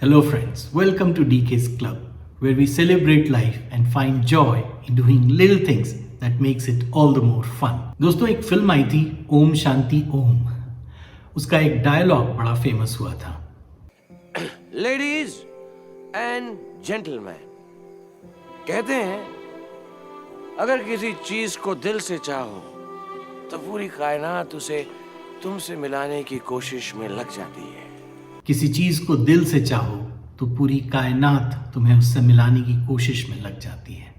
Hello, friends. Welcome to DK's Club, where we celebrate life and find joy in doing little things that makes it all the more fun. दोस्तों, एक film आई थी ओम शांति ओम. उसका एक dialogue बड़ा famous हुआ था. Ladies and gentleman, कहते हैं अगर किसी चीज को दिल से चाहो तो पूरी कायनात उसे तुमसे मिलाने की कोशिश में लग जाती है. किसी चीज को दिल से चाहो तो पूरी कायनात तुम्हें उससे मिलाने की कोशिश में लग जाती है.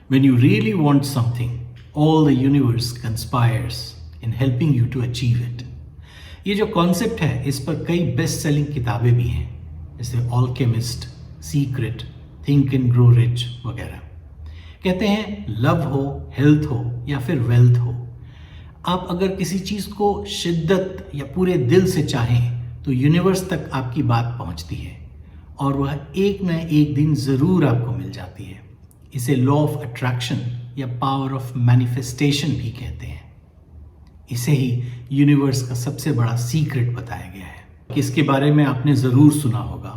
When you really want something, all the universe conspires in helping you to achieve it. ये जो कॉन्सेप्ट है, इस पर कई बेस्ट सेलिंग किताबें भी हैं, जैसे Alchemist, Secret, Think and Grow Rich वगैरह. कहते हैं लव हो, हेल्थ हो या फिर वेल्थ हो, आप अगर किसी चीज को शिद्दत या पूरे दिल से चाहें तो यूनिवर्स तक आपकी बात पहुंचती है और वह एक न एक दिन जरूर आपको मिल जाती है. इसे लॉ ऑफ अट्रैक्शन या पावर ऑफ मैनिफेस्टेशन भी कहते हैं. इसे ही यूनिवर्स का सबसे बड़ा सीक्रेट बताया गया है. इसके बारे में आपने ज़रूर सुना होगा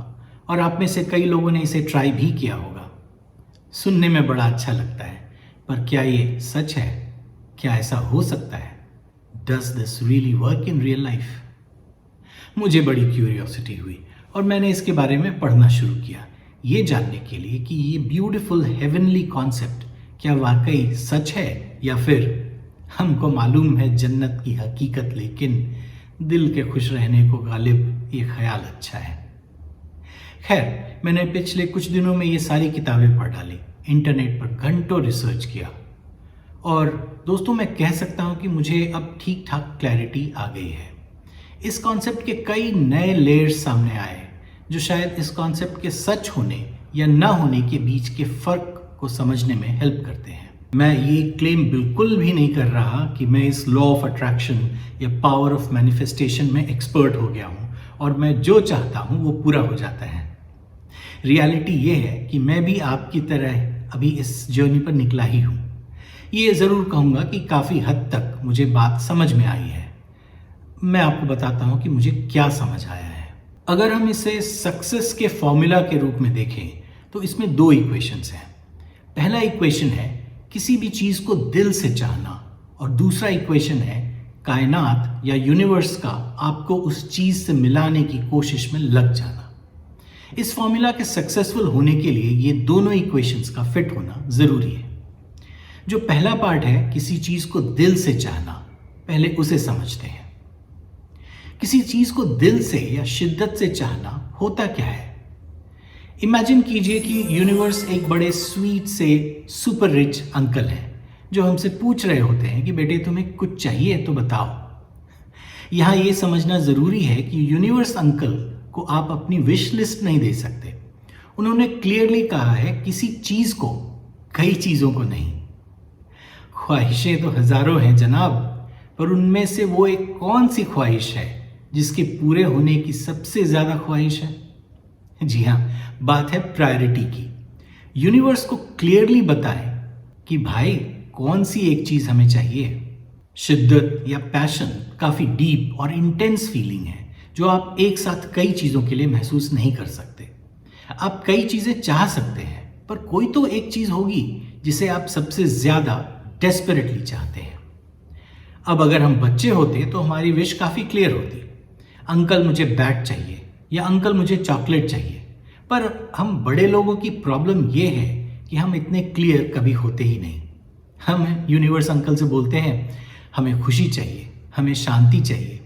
और आप में से कई लोगों ने इसे ट्राई भी किया होगा. सुनने में बड़ा अच्छा लगता है, पर क्या ये सच है? क्या ऐसा हो सकता है? Does this really work in real life? मुझे बड़ी क्यूरियोसिटी हुई और मैंने इसके बारे में पढ़ना शुरू किया, ये जानने के लिए कि ये ब्यूटीफुल हेवनली कॉन्सेप्ट क्या वाकई सच है या फिर हमको मालूम है जन्नत की हकीकत, लेकिन दिल के खुश रहने को गालिब ये ख्याल अच्छा है. खैर, मैंने पिछले कुछ दिनों में ये सारी किताबें पढ़ डाली, इंटरनेट पर घंटों रिसर्च किया और दोस्तों मैं कह सकता हूँ कि मुझे अब ठीक ठाक क्लैरिटी आ गई है. इस कॉन्सेप्ट के कई नए लेयर्स सामने आए जो शायद इस कॉन्सेप्ट के सच होने या ना होने के बीच के फर्क को समझने में हेल्प करते हैं. मैं ये क्लेम बिल्कुल भी नहीं कर रहा कि मैं इस लॉ ऑफ अट्रैक्शन या पावर ऑफ मैनिफेस्टेशन में एक्सपर्ट हो गया हूँ और मैं जो चाहता हूँ वो पूरा हो जाता है. रियलिटी ये है कि मैं भी आपकी तरह अभी इस जर्नी पर निकला ही हूँ. ये ज़रूर कहूँगा कि काफ़ी हद तक मुझे बात समझ में आई है. मैं आपको बताता हूँ कि मुझे क्या समझ आया है. अगर हम इसे सक्सेस के फॉर्मूला के रूप में देखें तो इसमें दो इक्वेशंस हैं. पहला इक्वेशन है किसी भी चीज को दिल से चाहना और दूसरा इक्वेशन है कायनात या यूनिवर्स का आपको उस चीज से मिलाने की कोशिश में लग जाना. इस फॉर्मूला के सक्सेसफुल होने के लिए ये दोनों इक्वेशंस का फिट होना जरूरी है. जो पहला पार्ट है किसी चीज को दिल से चाहना, पहले उसे समझते हैं. किसी चीज को दिल से या शिद्दत से चाहना होता क्या है? इमेजिन कीजिए कि यूनिवर्स एक बड़े स्वीट से सुपर रिच अंकल हैं जो हमसे पूछ रहे होते हैं कि बेटे तुम्हें कुछ चाहिए तो बताओ. यहां यह समझना जरूरी है कि यूनिवर्स अंकल को आप अपनी विश लिस्ट नहीं दे सकते. उन्होंने क्लियरली कहा है किसी चीज को, कई चीजों को नहीं. ख्वाहिशें तो हजारों हैं जनाब, पर उनमें से वो एक कौन सी ख्वाहिश है जिसके पूरे होने की सबसे ज्यादा ख्वाहिश है? जी हाँ, बात है प्रायोरिटी की. यूनिवर्स को क्लियरली बताएं कि भाई कौन सी एक चीज हमें चाहिए. शिद्दत या पैशन काफी डीप और इंटेंस फीलिंग है जो आप एक साथ कई चीजों के लिए महसूस नहीं कर सकते. आप कई चीजें चाह सकते हैं, पर कोई तो एक चीज होगी जिसे आप सबसे ज्यादा डेस्परेटली चाहते हैं. अब अगर हम बच्चे होते तो हमारी विश काफी क्लियर होती. अंकल मुझे बैट चाहिए या अंकल मुझे चॉकलेट चाहिए. पर हम बड़े लोगों की प्रॉब्लम ये है कि हम इतने क्लियर कभी होते ही नहीं. हम यूनिवर्स अंकल से बोलते हैं हमें खुशी चाहिए, हमें शांति चाहिए.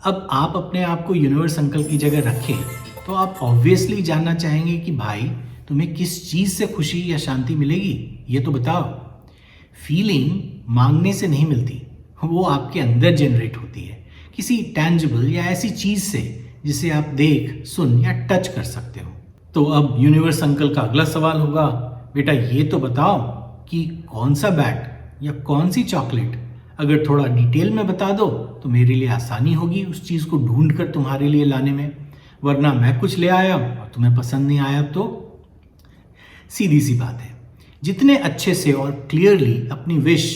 अब आप अपने आप को यूनिवर्स अंकल की जगह रखें तो आप ऑब्वियसली जानना चाहेंगे कि भाई तुम्हें किस चीज से खुशी या शांति मिलेगी, ये तो बताओ. फीलिंग मांगने से नहीं मिलती, वो आपके अंदर जनरेट होती है किसी टैंजिबल या ऐसी चीज से जिसे आप देख, सुन या टच कर सकते हो. तो अब यूनिवर्स अंकल का अगला सवाल होगा, बेटा ये तो बताओ कि कौन सा बैट या कौन सी चॉकलेट. अगर थोड़ा डिटेल में बता दो तो मेरे लिए आसानी होगी उस चीज को ढूंढ कर तुम्हारे लिए लाने में, वरना मैं कुछ ले आया और तुम्हें पसंद नहीं आया तो. सीधी सी बात है, जितने अच्छे से और क्लियरली अपनी विश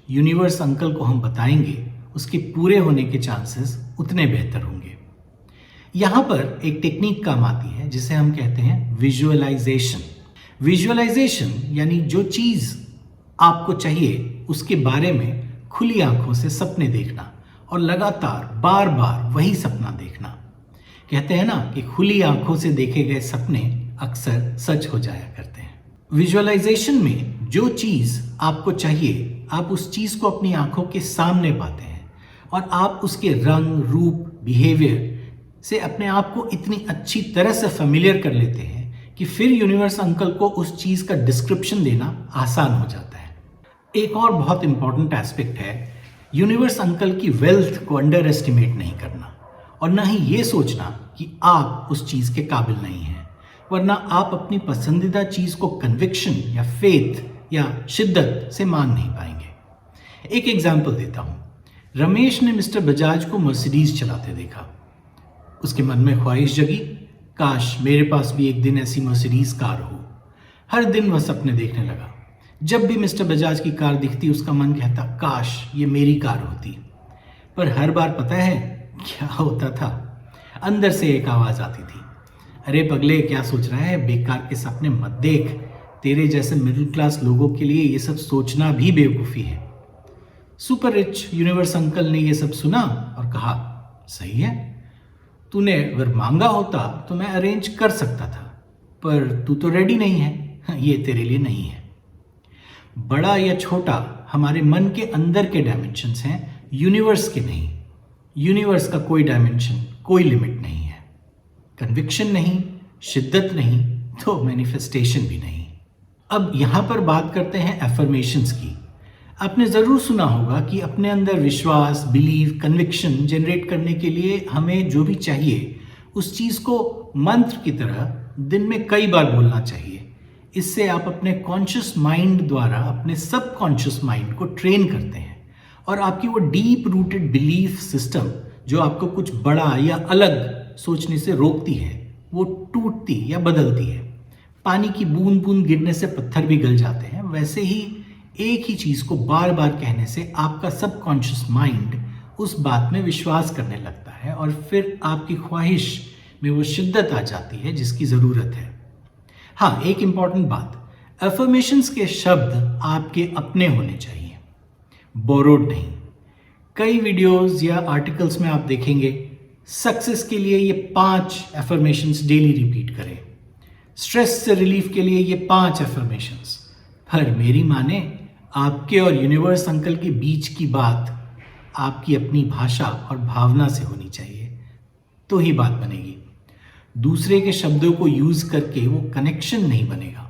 यूनिवर्स अंकल को हम बताएंगे उसके पूरे होने के चांसेस उतने बेहतर होंगे. यहाँ पर एक टेक्निक काम आती है जिसे हम कहते हैं विजुअलाइजेशन। विजुअलाइजेशन यानी जो चीज़ आपको चाहिए उसके बारे में खुली आंखों से सपने देखना और लगातार बार बार वही सपना देखना। कहते हैं ना कि खुली आंखों से देखे गए सपने अक्सर सच हो जाया करते हैं। विजुअलाइजेशन में जो चीज़ आपको चाहिए आप उस चीज़ को अपनी आंखों के सामने पाते हैं और आप उसके रंग, रूप, बिहेवियर से अपने आप को इतनी अच्छी तरह से फेमिलियर कर लेते हैं कि फिर यूनिवर्स अंकल को उस चीज़ का डिस्क्रिप्शन देना आसान हो जाता है। एक और बहुत इंपॉर्टेंट एस्पेक्ट है, यूनिवर्स अंकल की वेल्थ को अंडर एस्टिमेट नहीं करना और ना ही ये सोचना कि आप उस चीज़ के काबिल नहीं हैं, वरना आप अपनी पसंदीदा चीज़ को कन्विक्शन या फेथ या शिद्दत से मांग नहीं पाएंगे। एक एग्जाम्पल देता हूँ। रमेश ने मिस्टर बजाज को मर्सिडीज चलाते देखा। उसके मन में ख्वाहिश जगी, काश मेरे पास भी एक दिन ऐसी मर्सिडीज कार हो। हर दिन वह सपने देखने लगा। जब भी मिस्टर बजाज की कार दिखती उसका मन कहता काश ये मेरी कार होती। पर हर बार पता है क्या होता था? अंदर से एक आवाज़ आती थी, अरे पगले क्या सोच रहा है, बेकार के सपने मत देख, तेरे जैसे मिडिल क्लास लोगों के लिए ये सब सोचना भी बेवकूफ़ी है। सुपर रिच यूनिवर्स अंकल ने ये सब सुना और कहा, सही है, तूने अगर मांगा होता तो मैं अरेंज कर सकता था, पर तू तो रेडी नहीं है, ये तेरे लिए नहीं है। बड़ा या छोटा हमारे मन के अंदर के डायमेंशंस हैं, यूनिवर्स के नहीं। यूनिवर्स का कोई डायमेंशन, कोई लिमिट नहीं है। कन्विक्शन नहीं, शिद्दत नहीं, तो मैनिफेस्टेशन भी नहीं। अब यहाँ पर बात करते हैं एफर्मेशंस की। आपने ज़रूर सुना होगा कि अपने अंदर विश्वास, बिलीव, कन्विक्शन जनरेट करने के लिए हमें जो भी चाहिए उस चीज़ को मंत्र की तरह दिन में कई बार बोलना चाहिए। इससे आप अपने कॉन्शियस माइंड द्वारा अपने सब कॉन्शियस माइंड को ट्रेन करते हैं और आपकी वो डीप रूटेड बिलीफ सिस्टम जो आपको कुछ बड़ा या अलग सोचने से रोकती है वो टूटती या बदलती है। पानी की बूंद बूंद गिरने से पत्थर भी गल जाते हैं, वैसे ही एक ही चीज़ को बार बार कहने से आपका सबकॉन्शियस माइंड उस बात में विश्वास करने लगता है और फिर आपकी ख्वाहिश में वो शिद्दत आ जाती है जिसकी ज़रूरत है। हाँ, एक इम्पॉर्टेंट बात, अफर्मेशंस के शब्द आपके अपने होने चाहिए, बोरोड नहीं। कई वीडियोस या आर्टिकल्स में आप देखेंगे सक्सेस के लिए ये 5 अफर्मेशंस डेली रिपीट करें, स्ट्रेस से रिलीफ के लिए ये 5 अफर्मेशंस। पर मेरी माने आपके और यूनिवर्स अंकल के बीच की बात आपकी अपनी भाषा और भावना से होनी चाहिए, तो ही बात बनेगी। दूसरे के शब्दों को यूज़ करके वो कनेक्शन नहीं बनेगा।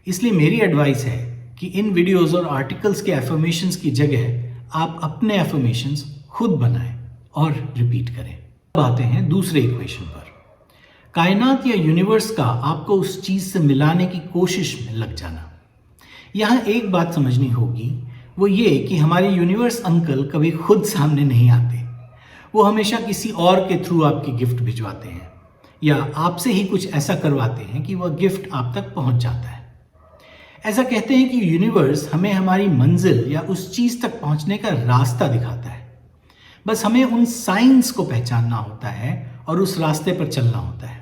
इसलिए मेरी एडवाइस है कि इन वीडियोस और आर्टिकल्स के एफर्मेशंस की जगह आप अपने एफर्मेशंस खुद बनाएं और रिपीट करें। अब आते हैं दूसरे इक्वेशन पर। कायनात या यूनिवर्स का आपको उस चीज़ से मिलाने की कोशिश में लग जाना। यहाँ एक बात समझनी होगी, वो ये कि हमारे यूनिवर्स अंकल कभी खुद सामने नहीं आते। वो हमेशा किसी और के थ्रू आपकी गिफ्ट भिजवाते हैं या आपसे ही कुछ ऐसा करवाते हैं कि वह गिफ्ट आप तक पहुंच जाता है। ऐसा कहते हैं कि यूनिवर्स हमें हमारी मंजिल या उस चीज़ तक पहुंचने का रास्ता दिखाता है। बस हमें उन साइंस को पहचानना होता है और उस रास्ते पर चलना होता है।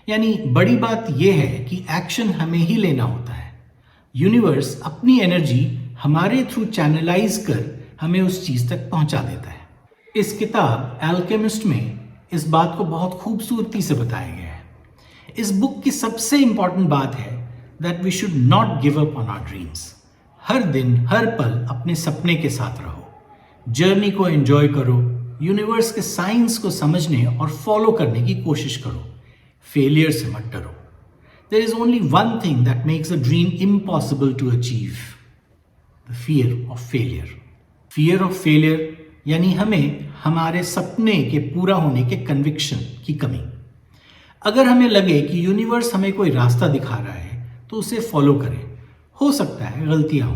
यानी बड़ी बात यह है कि एक्शन हमें ही लेना होता है। यूनिवर्स अपनी एनर्जी हमारे थ्रू चैनलाइज कर हमें उस चीज़ तक पहुंचा देता है। इस किताब एल्केमिस्ट में इस बात को बहुत खूबसूरती से बताया गया है। इस बुक की सबसे इंपॉर्टेंट बात है that we should not give up on our dreams. हर दिन हर पल अपने सपने के साथ रहो, जर्नी को एंजॉय करो, यूनिवर्स के साइंस को समझने और फॉलो करने की कोशिश करो। फेलियर से मत डरो। There is only one thing that makes a dream impossible to achieve: the fear of failure. Fear of failure यानी हमें हमारे सपने के पूरा होने के कन्विक्शन की कमी। अगर हमें लगे कि यूनिवर्स हमें कोई रास्ता दिखा रहा है तो उसे फॉलो करें। हो सकता है गलतियाँ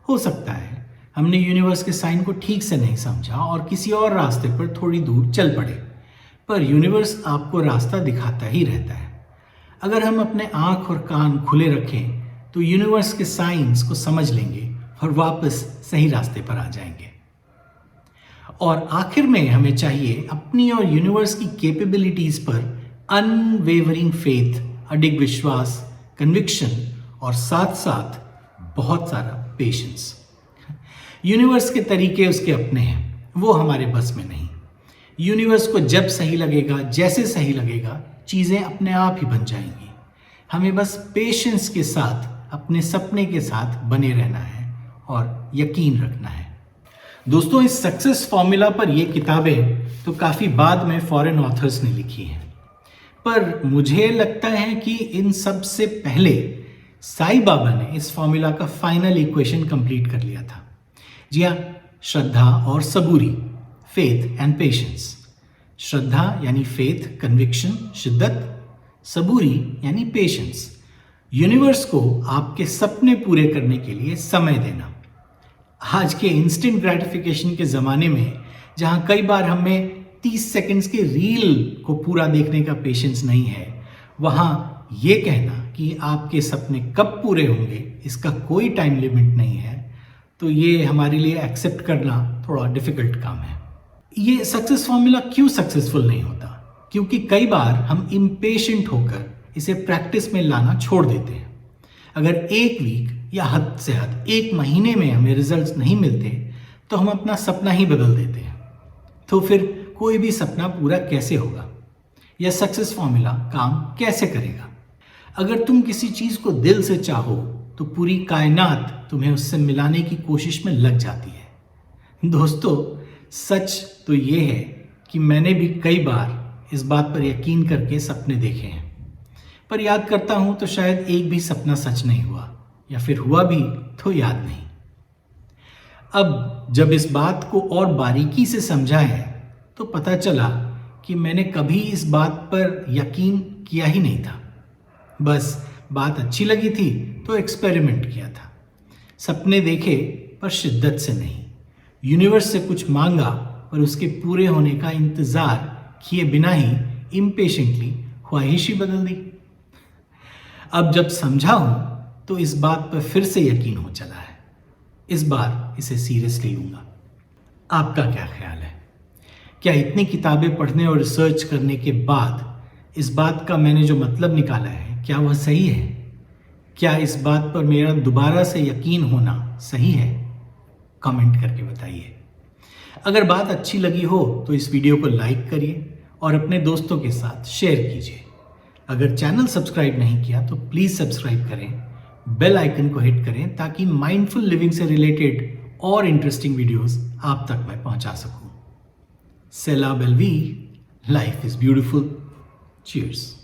हो सकता है हमने यूनिवर्स के साइन को ठीक से नहीं समझा और किसी और रास्ते पर थोड़ी दूर चल पड़े, पर यूनिवर्स आपको रास्ता दिखाता ही रहता है। अगर हम अपने आँख और कान खुले रखें तो यूनिवर्स के साइंस को समझ लेंगे और वापस सही रास्ते पर आ जाएंगे। और आखिर में हमें चाहिए अपनी और यूनिवर्स की कैपेबिलिटीज पर अनवेवरिंग फेथ, अडिग विश्वास, कन्विक्शन और साथ साथ बहुत सारा पेशेंस। यूनिवर्स के तरीके उसके अपने हैं, वो हमारे बस में नहीं। यूनिवर्स को जब सही लगेगा, जैसे सही लगेगा, चीज़ें अपने आप ही बन जाएंगी। हमें बस पेशेंस के साथ अपने सपने के साथ बने रहना है और यकीन रखना है। दोस्तों, इस सक्सेस फॉर्मूला पर ये किताबें तो काफ़ी बाद में फॉरेन ऑथर्स ने लिखी हैं, पर मुझे लगता है कि इन सब से पहले साईं बाबा ने इस फॉर्मूला का फाइनल इक्वेशन कंप्लीट कर लिया था। जी हाँ, श्रद्धा और सबूरी, फेथ एंड पेशेंस। श्रद्धा यानी फेथ, कन्विक्शन, शिद्दत। सबूरी यानी पेशेंस, यूनिवर्स को आपके सपने पूरे करने के लिए समय देना। आज के इंस्टेंट ग्रेटिफिकेशन के ज़माने में जहाँ कई बार हमें 30 सेकंड्स के रील को पूरा देखने का पेशेंस नहीं है, वहाँ ये कहना कि आपके सपने कब पूरे होंगे इसका कोई टाइम लिमिट नहीं है, तो ये हमारे लिए एक्सेप्ट करना थोड़ा डिफिकल्ट काम है। ये सक्सेस फॉर्मूला क्यों सक्सेसफुल नहीं होता? क्योंकि कई बार हम इम्पेशेंट होकर इसे प्रैक्टिस में लाना छोड़ देते हैं। अगर एक वीक या हद से हद 1 महीने में हमें रिजल्ट्स नहीं मिलते तो हम अपना सपना ही बदल देते हैं। तो फिर कोई भी सपना पूरा कैसे होगा? यह सक्सेस फॉर्मूला काम कैसे करेगा? अगर तुम किसी चीज़ को दिल से चाहो तो पूरी कायनात तुम्हें उससे मिलाने की कोशिश में लग जाती है। दोस्तों, सच तो ये है कि मैंने भी कई बार इस बात पर यकीन करके सपने देखे हैं, पर याद करता हूं तो शायद एक भी सपना सच नहीं हुआ, या फिर हुआ भी तो याद नहीं। अब जब इस बात को और बारीकी से समझा है तो पता चला कि मैंने कभी इस बात पर यकीन किया ही नहीं था। बस बात अच्छी लगी थी तो एक्सपेरिमेंट किया था। सपने देखे पर शिद्दत से नहीं, यूनिवर्स से कुछ मांगा पर उसके पूरे होने का इंतज़ार किए बिना ही इम्पेशेंटली ख्वाहिश ही बदल दी। अब जब समझा हूं तो इस बात पर फिर से यकीन हो चला है। इस बार इसे सीरियसली लूंगा। आपका क्या ख्याल है? क्या इतनी किताबें पढ़ने और रिसर्च करने के बाद इस बात का मैंने जो मतलब निकाला है, क्या वह सही है? क्या इस बात पर मेरा दोबारा से यकीन होना सही है? कमेंट करके बताइए। अगर बात अच्छी लगी हो तो इस वीडियो को लाइक करिए और अपने दोस्तों के साथ शेयर कीजिए। अगर चैनल सब्सक्राइब नहीं किया तो प्लीज़ सब्सक्राइब करें, बेल आइकन को हिट करें ताकि माइंडफुल लिविंग से रिलेटेड और इंटरेस्टिंग वीडियोस आप तक मैं पहुंचा सकूं। सेला बेलवी, लाइफ इज ब्यूटीफुल। चीयर्स।